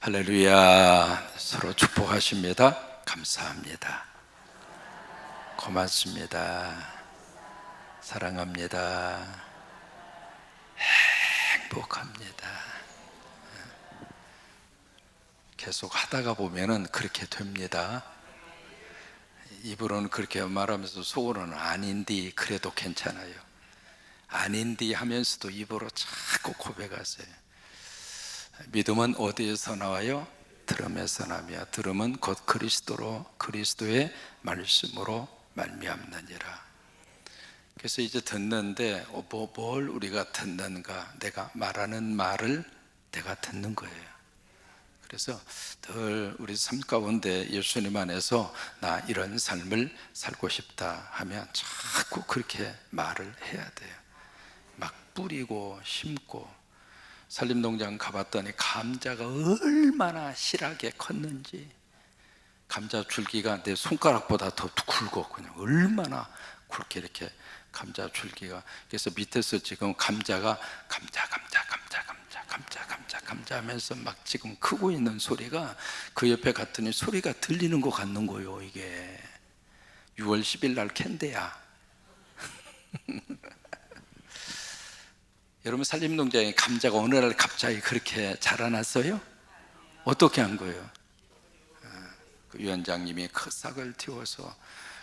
할렐루야. 서로 축복하십니다. 감사합니다. 고맙습니다. 사랑합니다. 행복합니다. 계속 하다가 보면은 그렇게 됩니다. 입으로는 그렇게 말하면서 속으로는 아닌디 그래도 괜찮아요. 아닌디 하면서도 입으로 자꾸 고백하세요. 믿음은 어디에서 나와요? 들음에서 나며 들음은 곧 그리스도로 그리스도의 말씀으로 말미암느니라. 그래서 이제 듣는데 뭘 우리가 듣는가? 내가 말하는 말을 내가 듣는 거예요. 그래서 늘 우리 삶 가운데 예수님 안에서 나 이런 삶을 살고 싶다 하면 자꾸 그렇게 말을 해야 돼요. 막 뿌리고 심고. 산림농장 가봤더니 감자가 얼마나 실하게 컸는지, 감자 줄기가 내 손가락보다 더 굵고 그냥 얼마나 굵게 이렇게 감자 줄기가. 그래서 밑에서 지금 감자 하면서 막 지금 크고 있는 소리가, 그 옆에 갔더니 소리가 들리는 것 같는 거예요. 이게 6월 10일 날 캔데야. 여러분, 산림농장에 감자가 어느 날 갑자기 그렇게 자라났어요? 어떻게 한 거예요? 그 위원장님이 그 싹을 틔워서,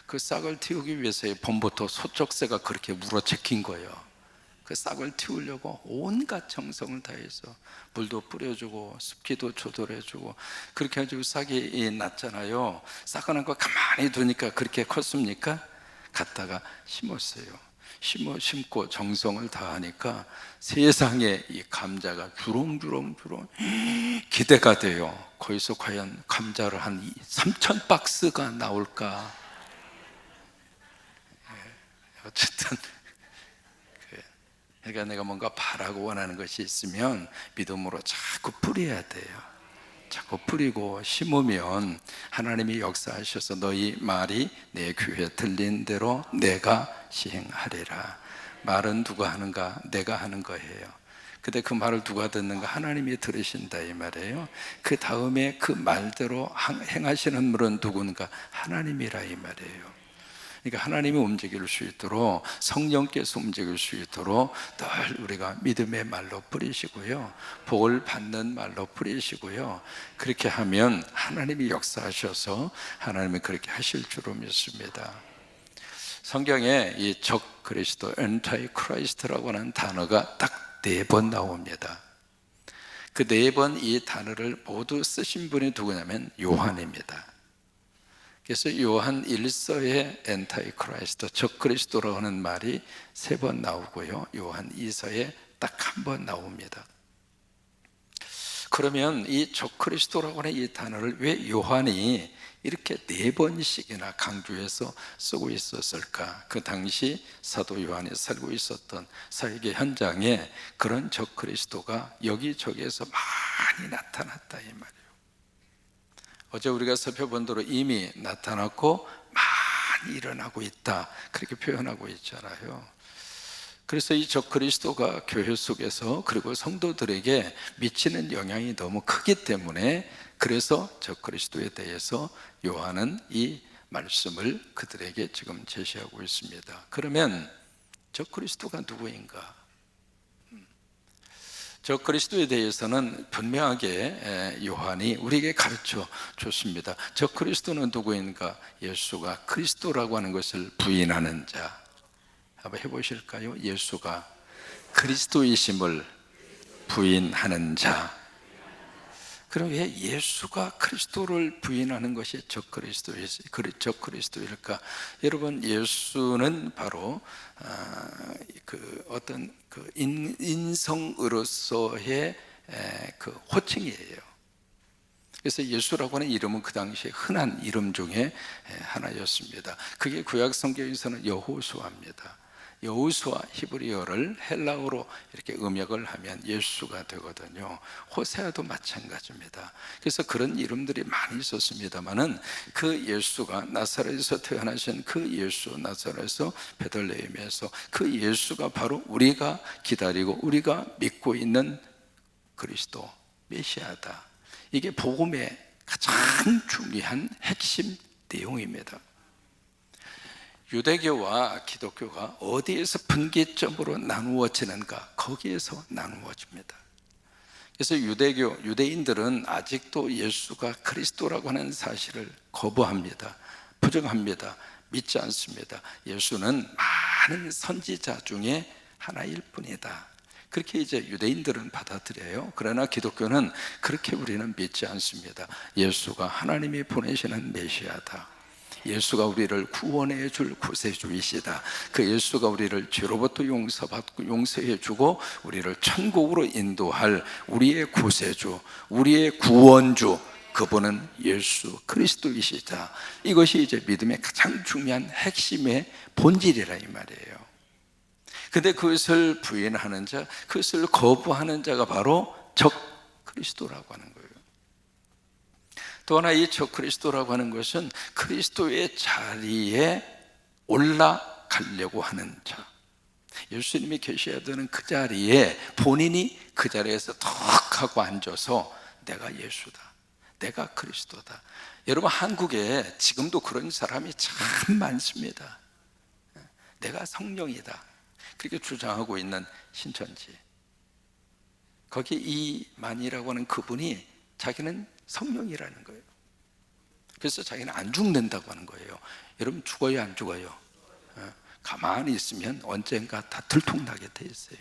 그 싹을 틔우기 위해서 봄부터 소쩍새가 그렇게 물어제낀 거예요. 그 싹을 틔우려고 온갖 정성을 다해서 물도 뿌려주고 습기도 조절해주고 그렇게 해가지고 싹이 났잖아요. 싹은 거 가만히 두니까 그렇게 컸습니까? 갖다가 심었어요. 심고 정성을 다하니까 세상에 이 감자가 주렁주렁 기대가 돼요. 거기서 과연 감자를 한 3,000박스가 나올까? 어쨌든 그러니까 내가 뭔가 바라고 원하는 것이 있으면 믿음으로 자꾸 뿌려야 돼요. 자꾸 뿌리고 심으면 하나님이 역사하셔서 너희 말이 내 귀에 들린 대로 내가 시행하리라. 말은 누가 하는가? 내가 하는 거예요. 근데 그 말을 누가 듣는가? 하나님이 들으신다 이 말이에요. 그 다음에 그 말대로 행하시는 분은 누군가? 하나님이라 이 말이에요. 그러니까 하나님이 움직일 수 있도록, 성령께서 움직일 수 있도록 늘 우리가 믿음의 말로 뿌리시고요, 복을 받는 말로 뿌리시고요. 그렇게 하면 하나님이 역사하셔서 하나님이 그렇게 하실 줄로 믿습니다. 성경에 이 적 그리스도, 엔타이 크라이스트라고 하는 단어가 딱 4번 나옵니다. 그 4번 이 단어를 모두 쓰신 분이 누구냐면 요한입니다. 그래서 요한 1서에 엔타이 크라이스트, 적 그리스도라고 하는 말이 3번 나오고요, 요한 2서에 딱 1번 나옵니다. 그러면 이 적 그리스도라고 하는 이 단어를 왜 요한이 이렇게 4번씩이나 강조해서 쓰고 있었을까? 그 당시 사도 요한이 살고 있었던 사역의 현장에 그런 적 그리스도가 여기저기에서 많이 나타났다 이 말이에요. 어제 우리가 살펴본 대로 이미 나타났고 많이 일어나고 있다, 그렇게 표현하고 있잖아요. 그래서 이 적 그리스도가 교회 속에서 그리고 성도들에게 미치는 영향이 너무 크기 때문에, 그래서 적 그리스도에 대해서 요한은 이 말씀을 그들에게 지금 제시하고 있습니다. 그러면 적 그리스도가 누구인가? 적 그리스도에 대해서는 분명하게 요한이 우리에게 가르쳐 줬습니다. 적 그리스도는 누구인가? 예수가 그리스도라고 하는 것을 부인하는 자. 한번 해보실까요? 예수가 그리스도이심을 부인하는 자. 그럼 왜 예수가 그리스도를 부인하는 것이 적 그리스도일까? 여러분, 예수는 바로 어떤 인성으로서의 그 호칭이에요. 그래서 예수라고 하는 이름은 그 당시에 흔한 이름 중에 하나였습니다. 그게 구약 성경에서는 여호수아입니다. 여호수아 히브리어를 헬라어로 이렇게 음역을 하면 예수가 되거든요. 호세아도 마찬가지입니다. 그래서 그런 이름들이 많이 있었습니다만은 그 예수가, 나사렛에서 태어나신 그 예수, 나사렛에서 베들레헴에서 그 예수가 바로 우리가 기다리고 우리가 믿고 있는 그리스도, 메시아다. 이게 복음의 가장 중요한 핵심 내용입니다. 유대교와 기독교가 어디에서 분기점으로 나누어지는가? 거기에서 나누어집니다. 그래서 유대인들은 아직도 예수가 그리스도라고 하는 사실을 거부합니다. 부정합니다. 믿지 않습니다. 예수는 많은 선지자 중에 하나일 뿐이다. 그렇게 이제 유대인들은 받아들여요. 그러나 기독교는 그렇게 우리는 믿지 않습니다. 예수가 하나님이 보내시는 메시아다. 예수가 우리를 구원해 줄 구세주이시다. 그 예수가 우리를 죄로부터 용서받고 용서해 주고 우리를 천국으로 인도할 우리의 구세주, 우리의 구원주, 그분은 예수 그리스도이시다. 이것이 이제 믿음의 가장 중요한 핵심의 본질이라 이 말이에요. 근데 그것을 부인하는 자, 그것을 거부하는 자가 바로 적 그리스도라고 하는 거예요. 또 하나 이 적 그리스도라고 하는 것은 그리스도의 자리에 올라가려고 하는 자. 예수님이 계셔야 되는 그 자리에 본인이 그 자리에서 턱 하고 앉아서 내가 예수다, 내가 그리스도다. 여러분, 한국에 지금도 그런 사람이 참 많습니다. 내가 성령이다, 그렇게 주장하고 있는 신천지, 거기 이만이라고 하는 그분이 자기는 성령이라는 거예요. 그래서 자기는 안 죽는다고 하는 거예요. 여러분, 죽어요 안 죽어요? 가만히 있으면 언젠가 다 들통나게 돼 있어요.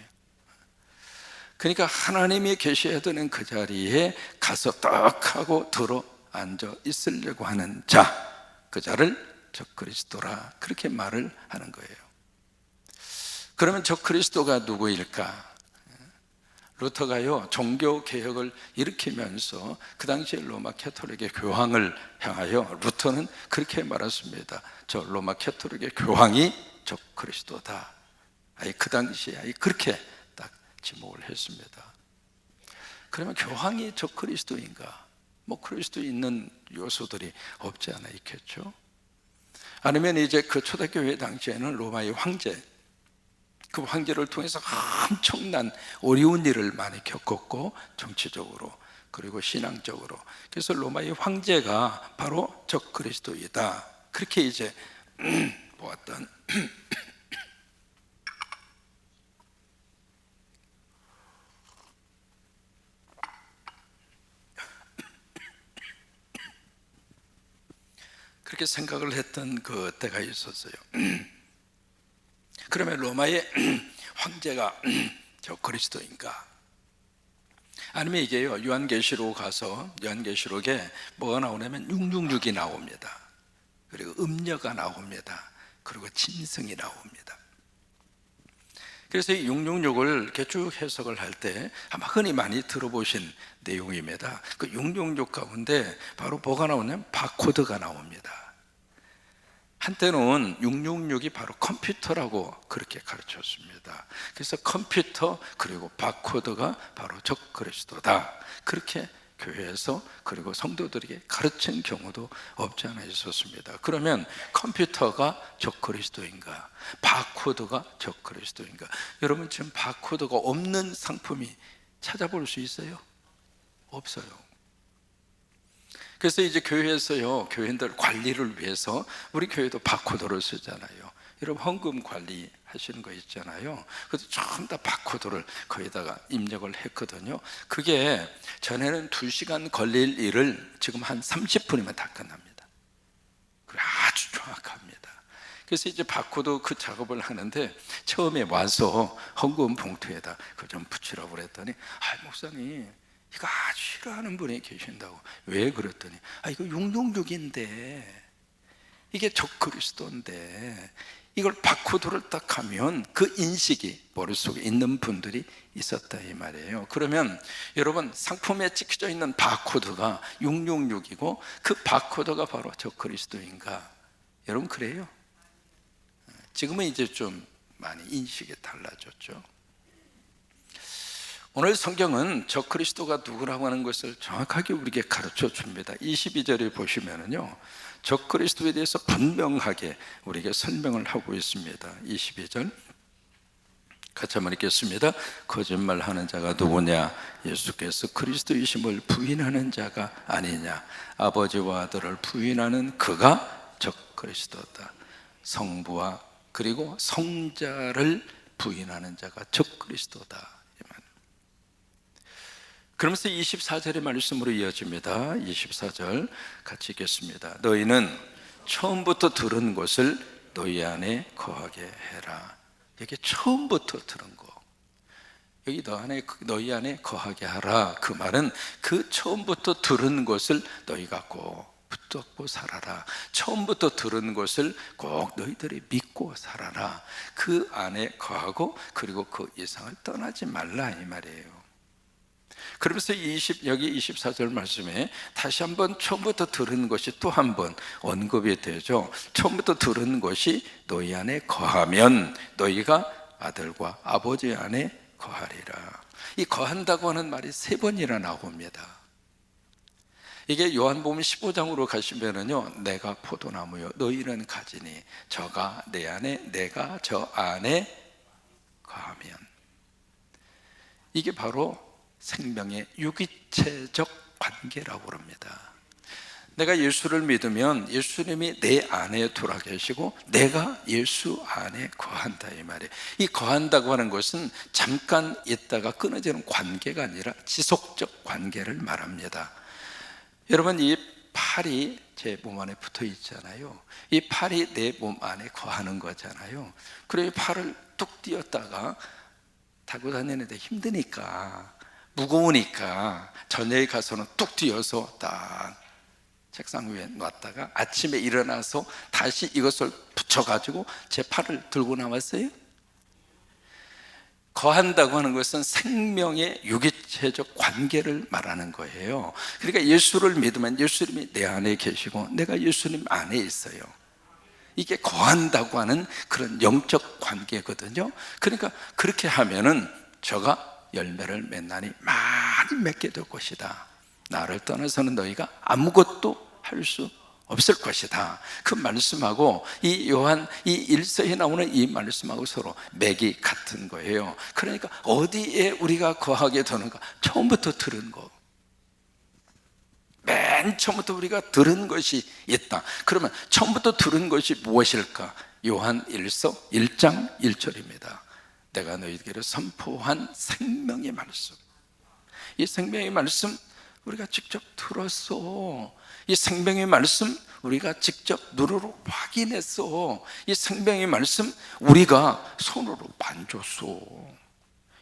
그러니까 하나님이 계셔야 되는 그 자리에 가서 딱 하고 들어 앉아 있으려고 하는 자, 그 자를 적 그리스도라, 그렇게 말을 하는 거예요. 그러면 적 그리스도가 누구일까? 루터가요, 종교 개혁을 일으키면서 그 당시에 로마 캐토릭의 교황을 향하여 루터는 그렇게 말했습니다. 저 로마 캐토릭의 교황이 적 그리스도다. 그 당시에 그렇게 딱 지목을 했습니다. 그러면 교황이 적 그리스도인가? 뭐 그리스도 있는 요소들이 없지 않아 있겠죠. 아니면 이제 그 초대교회 당시에는 로마의 황제, 그 황제를 통해서 엄청난 어려운 일을 많이 겪었고, 정치적으로 그리고 신앙적으로. 그래서 로마의 황제가 바로 적 그리스도이다, 그렇게 이제 보았던 그렇게 생각을 했던 그 때가 있었어요. 그러면 로마의 황제가 저 그리스도인가? 아니면 이게요, 요한계시록 가서 요한계시록에 뭐가 나오냐면 666이 나옵니다. 그리고 음녀가 나옵니다. 그리고 짐승이 나옵니다. 그래서 이 666을 이렇게 쭉 해석을 할 때 아마 흔히 많이 들어보신 내용입니다. 그 666 가운데 바로 뭐가 나오냐면 바코드가 나옵니다. 한때는 666이 바로 컴퓨터라고 그렇게 가르쳤습니다. 그래서 컴퓨터 그리고 바코드가 바로 적 그리스도다, 그렇게 교회에서 그리고 성도들에게 가르친 경우도 없지 않아 있었습니다. 그러면 컴퓨터가 적 그리스도인가? 바코드가 적 그리스도인가? 여러분, 지금 바코드가 없는 상품이 찾아볼 수 있어요? 없어요. 그래서 이제 교회에서요, 교인들 관리를 위해서 우리 교회도 바코드를 쓰잖아요. 여러분, 헌금 관리 하시는 거 있잖아요. 그래서 전부 다 바코드를 거기다가 입력을 했거든요. 그게 전에는 2시간 걸릴 일을 지금 한 30분이면 다 끝납니다. 그래, 아주 정확합니다. 그래서 이제 바코드 그 작업을 하는데 처음에 와서 헌금 봉투에다 그거 좀 붙이라고 그랬더니, 목사님 이거 아주 싫어하는 분이 계신다고. 왜 그랬더니, 이거 666인데 이게 적 그리스도인데 이걸 바코드를 딱 하면 그 인식이 머릿속에 있는 분들이 있었다 이 말이에요. 그러면 여러분, 상품에 찍혀져 있는 바코드가 666이고 그 바코드가 바로 적 그리스도인가? 여러분, 그래요? 지금은 이제 좀 많이 인식이 달라졌죠. 오늘 성경은 적 그리스도가 누구라고 하는 것을 정확하게 우리에게 가르쳐 줍니다. 22절에 보시면은요, 적 그리스도에 대해서 분명하게 우리에게 설명을 하고 있습니다. 22절 같이 한번 읽겠습니다. 거짓말하는 자가 누구냐? 예수께서 그리스도이심을 부인하는 자가 아니냐? 아버지와 아들을 부인하는 그가 적 그리스도다. 성부와 그리고 성자를 부인하는 자가 적 그리스도다. 그러면서 24절의 말씀으로 이어집니다. 24절 같이 읽겠습니다. 너희는 처음부터 들은 것을 너희 안에 거하게 해라. 이게 처음부터 들은 거, 여기 너희 안에 거하게 하라. 그 말은 그 처음부터 들은 것을 너희가 꼭 붙잡고 살아라. 처음부터 들은 것을 꼭 너희들이 믿고 살아라. 그 안에 거하고 그리고 그 이상을 떠나지 말라, 이 말이에요. 그러면서 여기 24절 말씀에 다시 한번 처음부터 들은 것이 또 한 번 언급이 되죠. 처음부터 들은 것이 너희 안에 거하면 너희가 아들과 아버지 안에 거하리라. 이 거한다고 하는 말이 3번이나 나옵니다. 이게 요한복음 15장으로 가시면은요, 내가 포도나무요 너희는 가지니 저가 내 안에 내가 저 안에 거하면, 이게 바로 생명의 유기체적 관계라고 합니다. 내가 예수를 믿으면 예수님이 내 안에 돌아 계시고 내가 예수 안에 거한다, 이 말이에요. 이 거한다고 하는 것은 잠깐 있다가 끊어지는 관계가 아니라 지속적 관계를 말합니다. 여러분, 이 팔이 제 몸 안에 붙어 있잖아요. 이 팔이 내 몸 안에 거하는 거잖아요. 그래서 팔을 뚝 띄었다가 타고 다니는데 힘드니까, 무거우니까 저녁에 가서는 뚝 띄어서 딱 책상 위에 놨다가 아침에 일어나서 다시 이것을 붙여가지고 제 팔을 들고 나왔어요. 거한다고 하는 것은 생명의 유기체적 관계를 말하는 거예요. 그러니까 예수를 믿으면 예수님이 내 안에 계시고 내가 예수님 안에 있어요. 이게 거한다고 하는 그런 영적 관계거든요. 그러니까 그렇게 하면은 저가 열매를 맺나니 많이 맺게 될 것이다. 나를 떠나서는 너희가 아무것도 할 수 없을 것이다. 그 말씀하고 이 요한 이 1서에 나오는 이 말씀하고 서로 맥이 같은 거예요. 그러니까 어디에 우리가 거하게 되는가? 처음부터 들은 거, 맨 처음부터 우리가 들은 것이 있다. 그러면 처음부터 들은 것이 무엇일까? 요한 1서 1장 1절입니다. 내가 너희에게 선포한 생명의 말씀. 이 생명의 말씀 우리가 직접 들었어. 이 생명의 말씀 우리가 직접 눈으로 확인했어. 이 생명의 말씀 우리가 손으로 만졌어.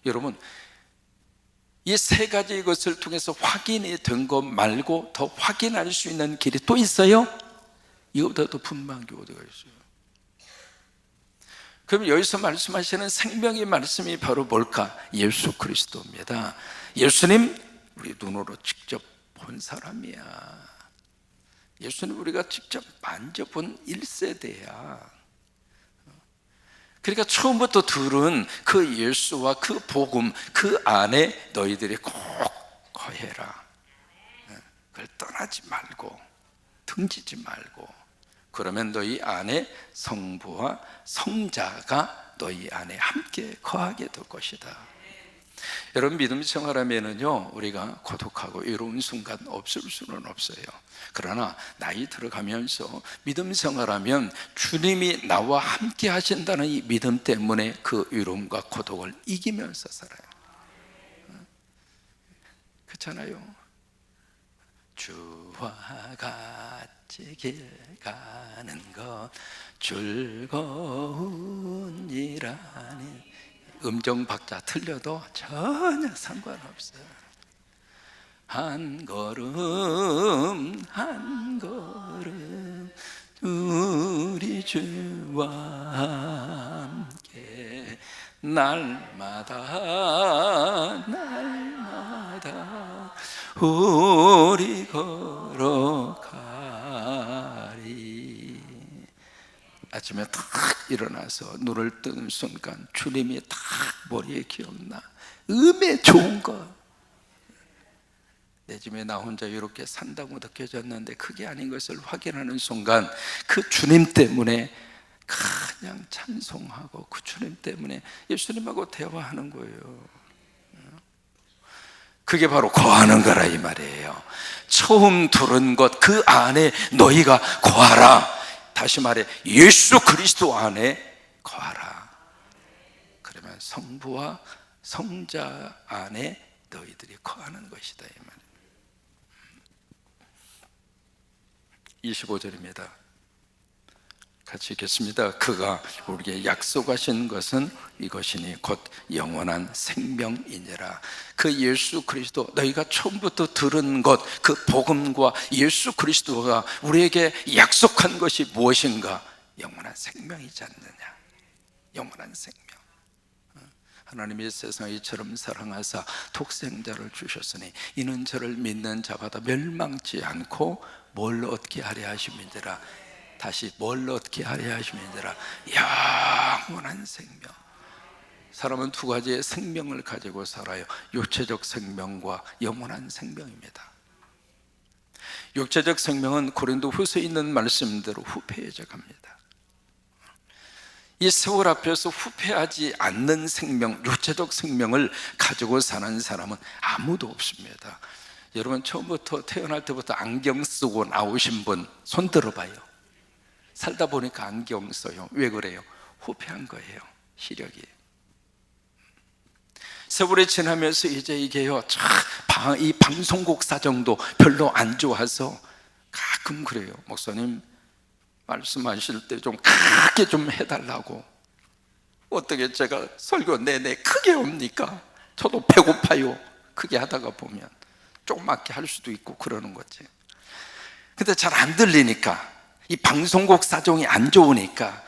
여러분, 이 3가지 것을 통해서 확인이 된 것 말고 더 확인할 수 있는 길이 또 있어요? 이거보다 더 분명한 게 어디가 있어요? 그럼 여기서 말씀하시는 생명의 말씀이 바로 뭘까? 예수 그리스도입니다. 예수님 우리 눈으로 직접 본 사람이야. 예수님 우리가 직접 만져본 1세대야. 그러니까 처음부터 들은 그 예수와 그 복음, 그 안에 너희들이 꼭 거해라. 그걸 떠나지 말고 등지지 말고, 그러면 너희 안에 성부와 성자가 너희 안에 함께 거하게 될 것이다. 여러분, 믿음 생활하면은요, 우리가 고독하고 외로운 순간 없을 수는 없어요. 그러나 나이 들어가면서 믿음 생활하면 주님이 나와 함께 하신다는 이 믿음 때문에 그 외로움과 고독을 이기면서 살아요. 그렇잖아요. 주와 같이 길 가는 것 즐거운 일 아니. 음정 박자 틀려도 전혀 상관없어요. 한 걸음 한 걸음 우리 주와 함께 날마다 우리 걸어가리. 아침에 탁 일어나서 눈을 뜨는 순간 주님이 탁 머리에 기억나. 음에 좋은 거. 내 집에 나 혼자 이렇게 산다고 느껴졌는데 그게 아닌 것을 확인하는 순간 그 주님 때문에 그냥 찬송하고 그 주님 때문에 예수님하고 대화하는 거예요. 그게 바로 거하는 거라 이 말이에요. 처음 들은 것 그 안에 너희가 거하라. 다시 말해 예수 그리스도 안에 거하라. 그러면 성부와 성자 안에 너희들이 거하는 것이다 이 말이에요. 25절입니다. 같이 읽겠습니다. 그가 우리에게 약속하신 것은 이것이니 곧 영원한 생명이니라. 그 예수 그리스도, 너희가 처음부터 들은 것, 그 복음과 예수 그리스도가 우리에게 약속한 것이 무엇인가? 영원한 생명이지 않느냐. 영원한 생명. 하나님이 세상을 이처럼 사랑하사 독생자를 주셨으니 이는 저를 믿는 자마다 멸망치 않고 뭘 얻게 하려 하심이니라. 다시 뭘 얻게 하려 하심이니라. 영원한 생명. 사람은 두 가지의 생명을 가지고 살아요. 육체적 생명과 영원한 생명입니다. 육체적 생명은 고린도후서에 있는 말씀대로 후패해져 갑니다. 이 세월 앞에서 후패하지 않는 생명, 육체적 생명을 가지고 사는 사람은 아무도 없습니다. 여러분 처음부터 태어날 때부터 안경 쓰고 나오신 분 손 들어봐요. 살다 보니까 안경 써요. 왜 그래요? 후패한 거예요. 시력이. 세월이 지나면서 이제 이게요, 이 방송국 사정도 별로 안 좋아서 가끔 그래요. 목사님 말씀하실 때 좀 크게 좀 해달라고. 어떻게 제가 설교 내내 크게 옵니까? 저도 배고파요. 크게 하다가 보면 조그맣게 할 수도 있고 그러는 거지. 근데 잘 안 들리니까, 이 방송국 사정이 안 좋으니까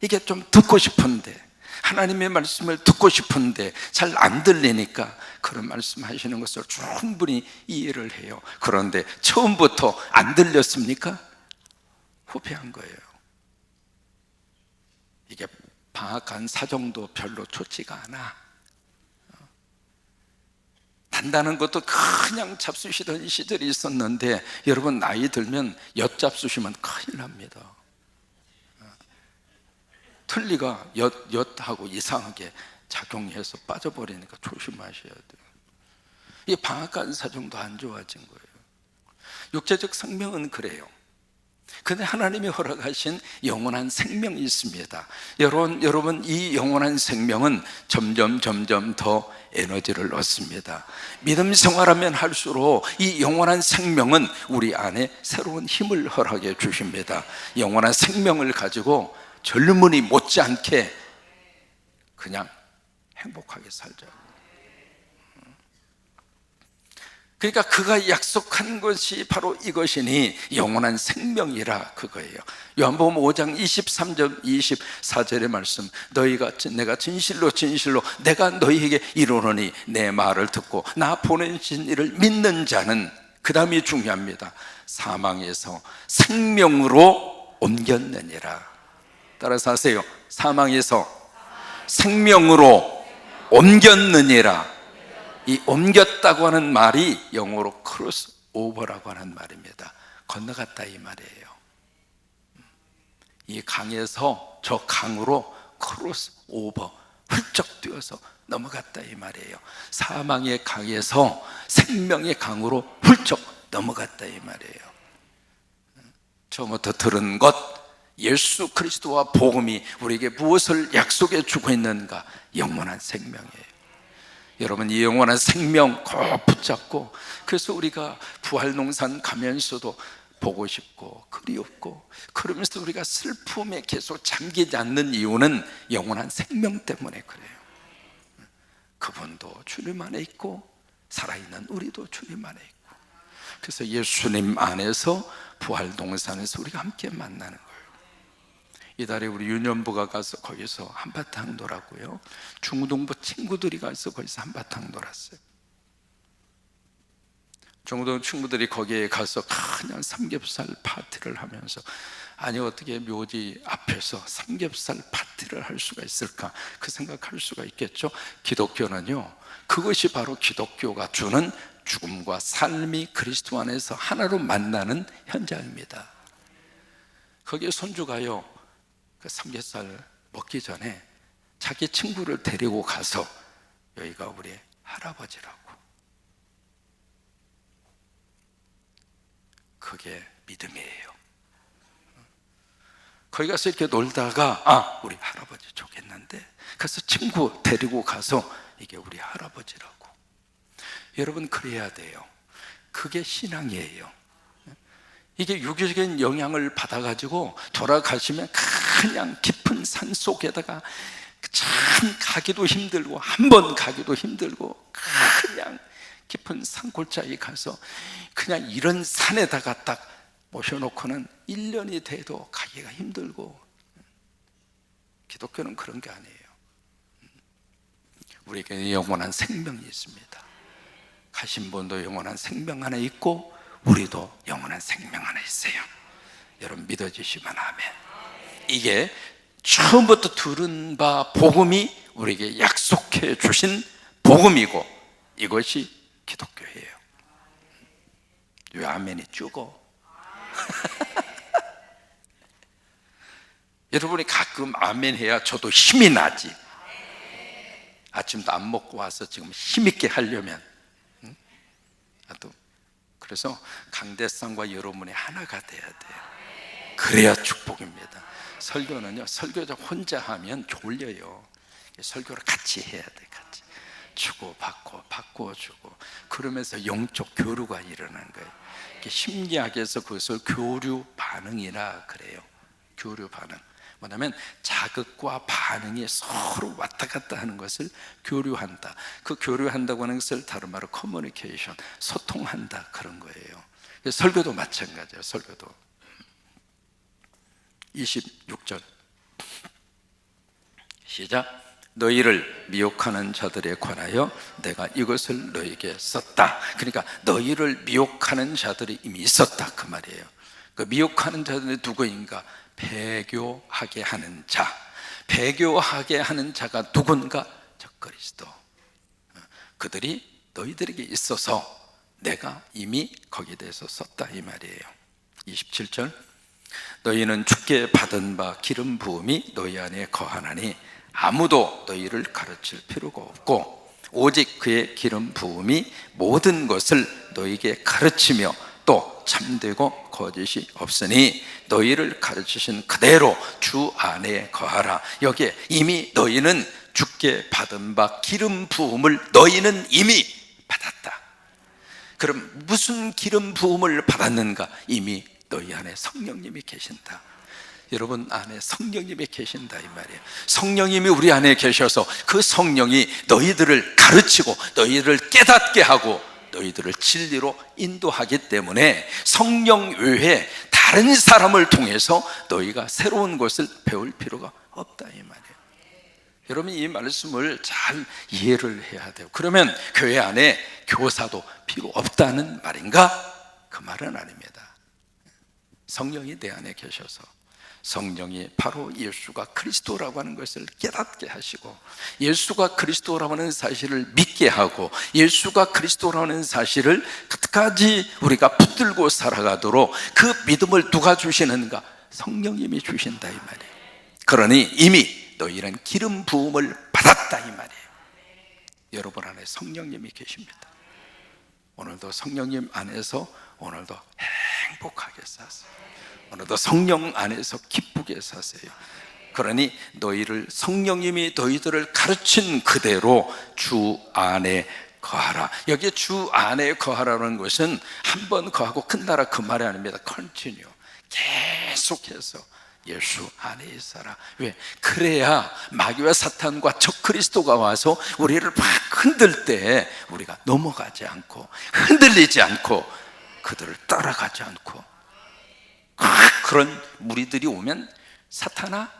이게 좀 듣고 싶은데, 하나님의 말씀을 듣고 싶은데 잘 안 들리니까 그런 말씀하시는 것을 충분히 이해를 해요. 그런데 처음부터 안 들렸습니까? 후패한 거예요. 이게 방학한 사정도 별로 좋지가 않아. 단단한 것도 그냥 잡수시던 시절이 있었는데, 여러분 나이 들면 엿잡수시면 큰일 납니다. 틀니가 엿하고 이상하게 작용해서 빠져버리니까 조심하셔야 돼요. 이 방학간 사정도 안 좋아진 거예요. 육체적 생명은 그래요. 근데 하나님이 허락하신 영원한 생명이 있습니다. 여러분 이 영원한 생명은 점점 더 에너지를 얻습니다. 믿음 생활하면 할수록 이 영원한 생명은 우리 안에 새로운 힘을 허락해 주십니다. 영원한 생명을 가지고 젊은이 못지않게 그냥 행복하게 살자. 그러니까 그가 약속한 것이 바로 이것이니 영원한 생명이라 그거예요. 요한복음 5장 23절 24절의 말씀, 내가 진실로 내가 너희에게 이르노니 내 말을 듣고 나 보내신 이를 믿는 자는, 그 다음이 중요합니다, 사망에서 생명으로 옮겼느니라. 따라서 하세요. 사망에서 생명으로 옮겼느니라. 이 옮겼다고 하는 말이 영어로 크로스 오버라고 하는 말입니다. 건너갔다 이 말이에요. 이 강에서 저 강으로 크로스 오버, 훌쩍 뛰어서 넘어갔다 이 말이에요. 사망의 강에서 생명의 강으로 훌쩍 넘어갔다 이 말이에요. 처음부터 들은 것, 예수 그리스도와 복음이 우리에게 무엇을 약속해 주고 있는가? 영원한 생명이에요. 여러분 이 영원한 생명 꼭 붙잡고, 그래서 우리가 부활농산 가면서도 보고 싶고 그리웠고, 그러면서 우리가 슬픔에 계속 잠기지 않는 이유는 영원한 생명 때문에 그래요. 그분도 주님 안에 있고 살아있는 우리도 주님 안에 있고, 그래서 예수님 안에서 부활동산에서 우리가 함께 만나는 거예요. 이달에 우리 유년부가 가서 거기서 한바탕 놀았고요, 중동부 친구들이 가서 거기서 한바탕 놀았어요. 중동 친구들이 거기에 가서 그냥 삼겹살 파티를 하면서, 아니 어떻게 묘지 앞에서 삼겹살 파티를 할 수가 있을까, 그 생각할 수가 있겠죠. 기독교는요, 그것이 바로 기독교가 주는 죽음과 삶이 그리스도 안에서 하나로 만나는 현장입니다. 거기에 손주가요, 그 삼겹살 먹기 전에 자기 친구를 데리고 가서 여기가 우리 할아버지라고. 그게 믿음이에요. 거기 가서 이렇게 놀다가 우리 할아버지 좋겠는데, 그래서 친구 데리고 가서 이게 우리 할아버지라고. 여러분, 그래야 돼요. 그게 신앙이에요. 이게 유교적인 영향을 받아가지고 돌아가시면 그냥 깊은 산 속에다가 참 가기도 힘들고, 한 번 가기도 힘들고, 그냥 깊은 산골짜기 가서 그냥 이런 산에다가 딱 모셔놓고는 1년이 돼도 가기가 힘들고. 기독교는 그런 게 아니에요. 우리에게 영원한 생명이 있습니다. 가신 분도 영원한 생명 하나 있고, 우리도 영원한 생명 하나 있어요. 여러분 믿어주시면 아멘. 이게 처음부터 들은 바 복음이 우리에게 약속해 주신 복음이고, 이것이 기독교예요. 왜 아멘이 죽어? 여러분이 가끔 아멘 해야 저도 힘이 나지. 아침도 안 먹고 와서 지금 힘있게 하려면. 그래서 강대상과 여러분이 하나가 돼야 돼요. 그래야 축복입니다. 설교는요, 설교자 혼자 하면 졸려요. 설교를 같이 해야 돼. 같이 주고받고 바꿔주고, 그러면서 영적 교류가 일어나는 거예요. 심리학에서 그것을 교류 반응이라 그래요. 교류 반응. 뭐냐면 자극과 반응이 서로 왔다 갔다 하는 것을 교류한다. 그 교류한다고 하는 것을 다른 말로 커뮤니케이션, 소통한다, 그런 거예요. 설교도 마찬가지예요. 설교도 26절 시작. 너희를 미혹하는 자들에 관하여 내가 이것을 너희에게 썼다. 그러니까 너희를 미혹하는 자들이 이미 있었다, 그 말이에요. 그 미혹하는 자들이 누구인가? 배교하게 하는 자. 배교하게 하는 자가 누군가? 적그리스도. 그들이 너희들에게 있어서 내가 이미 거기에 대해서 썼다, 이 말이에요. 27절 너희는 주께 받은 바 기름 부음이 너희 안에 거하나니 아무도 너희를 가르칠 필요가 없고, 오직 그의 기름 부음이 모든 것을 너희에게 가르치며 또 참되고 거짓이 없으니 너희를 가르치신 그대로 주 안에 거하라. 여기에 이미 너희는 주께 받은 바 기름 부음을 너희는 이미 받았다. 그럼 무슨 기름 부음을 받았는가? 이미 너희 안에 성령님이 계신다. 여러분 안에 성령님이 계신다, 이 말이에요. 성령님이 우리 안에 계셔서 그 성령이 너희들을 가르치고 너희들을 깨닫게 하고 너희들을 진리로 인도하기 때문에 성령 외에 다른 사람을 통해서 너희가 새로운 것을 배울 필요가 없다, 이 말이에요. 여러분 이 말씀을 잘 이해를 해야 돼요. 그러면 교회 안에 교사도 필요 없다는 말인가? 그 말은 아닙니다. 성령이 내 안에 계셔서 성령이 바로 예수가 그리스도라고 하는 것을 깨닫게 하시고, 예수가 그리스도라고 하는 사실을 믿게 하고, 예수가 그리스도라고 하는 사실을 끝까지 우리가 붙들고 살아가도록 그 믿음을 누가 주시는가? 성령님이 주신다, 이 말이에요. 그러니 이미 너희는 기름 부음을 받았다, 이 말이에요. 여러분 안에 성령님이 계십니다. 오늘도 성령님 안에서 오늘도 행복하게 사세요. 오늘도 성령 안에서 기쁘게 사세요. 그러니 너희를 성령님이 너희들을 가르친 그대로 주 안에 거하라. 여기 주 안에 거하라는 것은 한 번 거하고 끝나라, 그 말이 아닙니다. 컨티뉴, 계속해서 예수 안에 있어라. 왜? 그래야 마귀와 사탄과 적그리스도가 와서 우리를 막 흔들 때 우리가 넘어가지 않고 흔들리지 않고 그들을 따라가지 않고, 그런 무리들이 오면 사탄아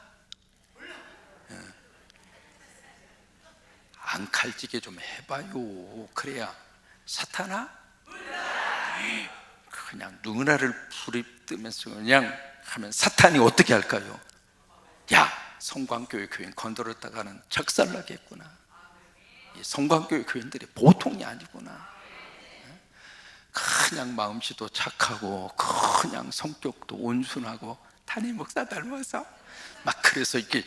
안 칼지게 좀 해봐요. 그래야 사탄아 그냥 누나를 부리뜨면서 그냥 하면 사탄이 어떻게 할까요? 야, 성광교회 교인 건드렸다가는 적살나겠구나. 이 성광교회 교인들이 보통이 아니구나. 그냥 마음씨도 착하고 그냥 성격도 온순하고 담임 목사 닮아서 막 그래서 이렇게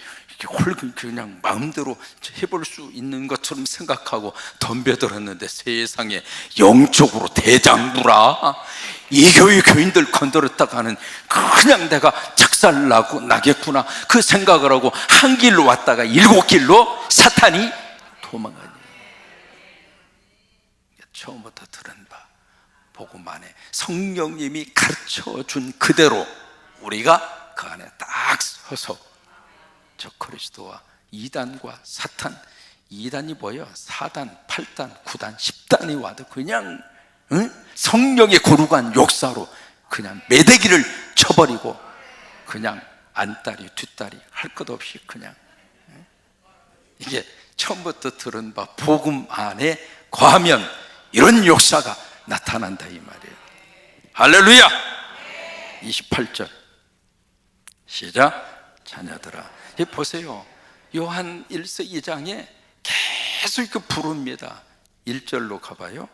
그냥 마음대로 해볼 수 있는 것처럼 생각하고 덤벼들었는데 세상에 영적으로 대장부라 이 교회 교인들 건드렸다가는 그냥 내가 작살나고 나겠구나 그 생각을 하고 한 길로 왔다가 7길로 사탄이 도망가니. 처음부터 들은 바 복음 안에 성령님이 가르쳐준 그대로 우리가 그 안에 딱 서서 저 그리스도와 이단과 사탄, 이단이 뭐예요? 4단, 8단, 9단, 10단이 와도 그냥 성령의 거룩한 역사로 그냥 매대기를 쳐버리고 그냥 안다리 뒷다리 할 것 없이 그냥 이게 처음부터 들은 바 복음 안에 거하면 이런 역사가 나타난다 이 말이에요. 할렐루야. 28절 시작. 자녀들아, 보세요. 요한 1서 2장에 계속 그 부릅니다. 1절로 가봐요.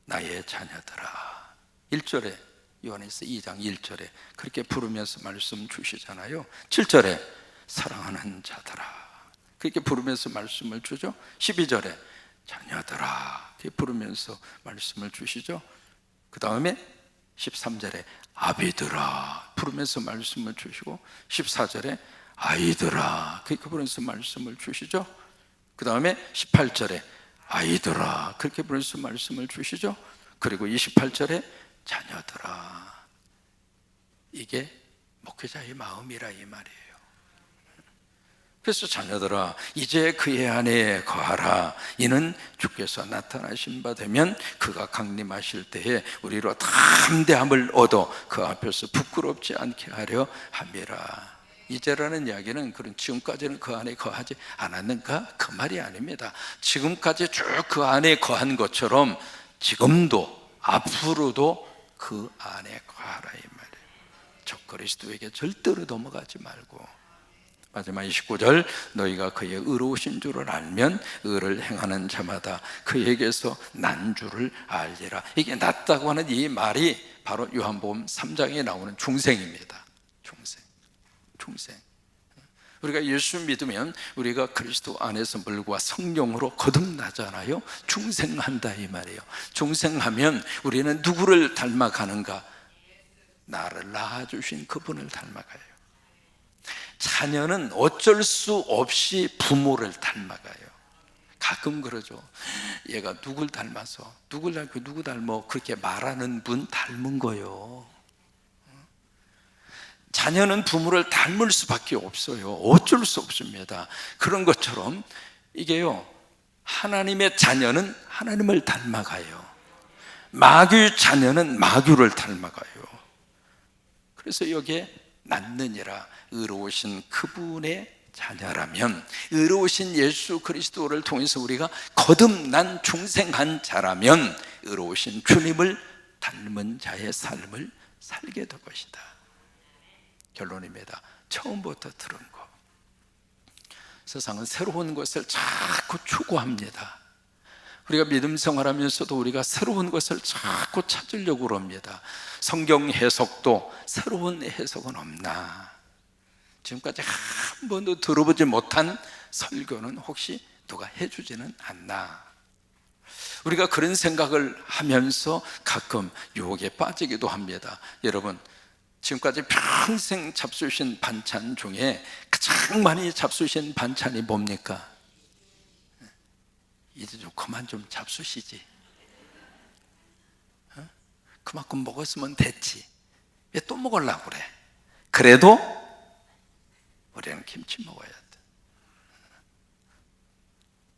나의 자녀들아. 1절에 요한일서 2장 1절에 그렇게 부르면서 말씀 주시잖아요. 7절에 사랑하는 자들아 그렇게 부르면서 말씀을 주죠. 12절에 자녀들아 그렇게 부르면서 말씀을 주시죠. 그 다음에 13절에 아비들아 부르면서 말씀을 주시고 14절에 아이들아 그렇게 부르면서 말씀을 주시죠. 그 다음에 18절에 아이들아 그렇게 부르면서 말씀을 주시죠. 그리고 28절에 자녀들아. 이게 목회자의 마음이라 이 말이에요. 그래서 자녀들아 이제 그의 안에 거하라. 이는 주께서 나타나신 바 되면 그가 강림하실 때에 우리로 담대함을 얻어 그 앞에서 부끄럽지 않게 하려 함이라. 이제라는 이야기는 그런 지금까지는 그 안에 거하지 않았는가 그 말이 아닙니다. 지금까지 쭉 그 안에 거한 것처럼 지금도 앞으로도 그 안에 거하라 이 말이에요. 저 그리스도에게 절대로 넘어가지 말고. 마지막 29절 너희가 그의 의로우신 줄을 알면 의를 행하는 자마다 그에게서 난 줄을 알리라. 이게 낫다고 하는 이 말이 바로 요한복음 3장에 나오는 중생입니다. 중생. 우리가 예수 믿으면 우리가 그리스도 안에서 물과 성령으로 거듭나잖아요. 중생한다 이 말이에요. 중생하면 우리는 누구를 닮아가는가? 나를 낳아주신 그분을 닮아가요. 자녀는 어쩔 수 없이 부모를 닮아가요. 가끔 그러죠. 얘가 누굴 닮아서 누구 닮아 그렇게 말하는 분 닮은 거예요. 자녀는 부모를 닮을 수밖에 없어요. 어쩔 수 없습니다. 그런 것처럼 이게요, 하나님의 자녀는 하나님을 닮아가요. 마귀의 자녀는 마귀를 닮아가요. 그래서 여기에 낳느니라 의로우신 그분의 자녀라면, 의로우신 예수 그리스도를 통해서 우리가 거듭난 중생한 자라면 의로우신 주님을 닮은 자의 삶을 살게 될 것이다. 결론입니다. 처음부터 들은 거. 세상은 새로운 것을 자꾸 추구합니다. 우리가 믿음 생활하면서도 우리가 새로운 것을 자꾸 찾으려고 합니다. 성경 해석도 새로운 해석은 없나? 지금까지 한 번도 들어보지 못한 설교는 혹시 누가 해주지는 않나? 우리가 그런 생각을 하면서 가끔 유혹에 빠지기도 합니다. 여러분, 지금까지 평생 잡수신 반찬 중에 가장 많이 잡수신 반찬이 뭡니까? 이제 좀 그만 좀 잡수시지. 그만큼 먹었으면 됐지. 왜 또 먹으려고 그래? 그래도 우리는 김치 먹어야 돼.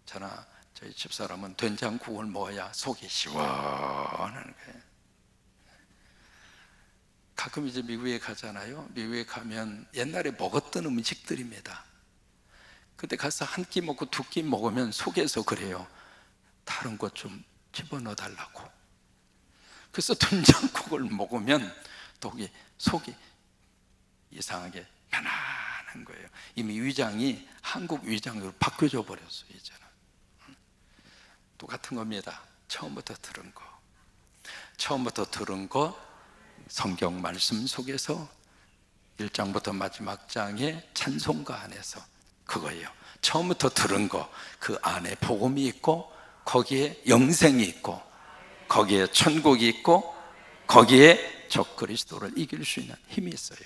저나 저희 집사람은 된장국을 먹어야 속이 시원한 거예요. 가끔 이제 미국에 가잖아요. 미국에 가면 옛날에 먹었던 음식들입니다. 근데 가서 한 끼 먹고 두 끼 먹으면 속에서 그래요. 다른 것 좀 집어넣어 달라고. 그래서 된장국을 먹으면 속이 이상하게 편안한 거예요. 이미 위장이 한국 위장으로 바뀌어져 버렸어요. 이제는 똑같은 겁니다. 처음부터 들은 거 성경 말씀 속에서 1장부터 마지막 장의 찬송가 안에서 그거예요. 처음부터 들은 거, 그 안에 복음이 있고 거기에 영생이 있고 거기에 천국이 있고 거기에 적그리스도를 이길 수 있는 힘이 있어요.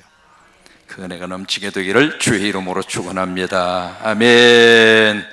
그 은혜가 넘치게 되기를 주의 이름으로 축원합니다. 아멘.